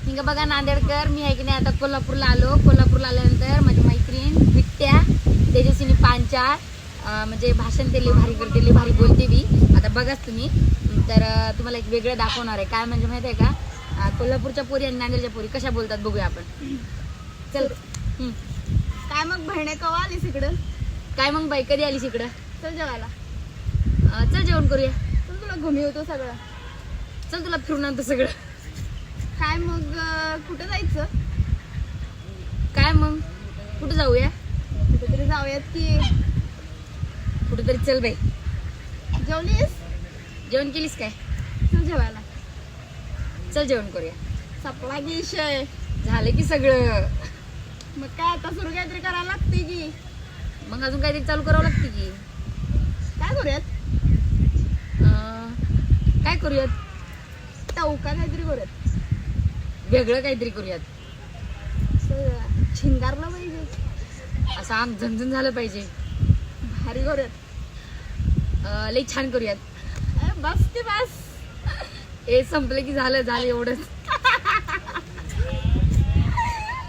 हिंग बघा नांदेडकर, मी आहे की नाही आता कोल्हापूरला आलो. कोल्हापूरला आल्यानंतर माझी मैत्रीण बिट्ट्या तेजस्विनी पांचाळ म्हणजे भाषण ते लई भारी करते, लई भारी बोलते मी. आता बघाच तुम्ही. तर तुम्हाला एक वेगळं दाखवणार आहे. काय म्हणजे माहिती आहे का, कोल्हापूरच्या पोरी आणि नांदेडच्या पोरी कशा बोलतात बघूया आपण. चल. काय मग बहिणे कवा आलीस इकडं? काय मग बाई, कधी आलीस इकडं? चल जेवायला. चल जेवण करूया. चल तुला घुमी होतो सगळं. चल तुला फिरून आणतो सगळं. काय मग कुठं जायचं? काय मग कुठं जाऊया? कुठेतरी जाऊयात की. कुठेतरी चल बाई. जेवलीस? जेवण केलीस काय? चल जेवायला. चल जेवण करूया. सपला की विषय. झालं की सगळं. मग काय आता सुरू काहीतरी करायला लागते की. मग अजून काहीतरी चालू करावं लागते की. काय करूयात? काय करूयात? टवका काहीतरी करूयात. वेगळं काहीतरी करूयात. शिंगारला पाहिजे. असं आम झणझण झालं पाहिजे. भारी करूयात. लई छान करूयात. बस ते बस. हे संपलं की झालं एवढंच.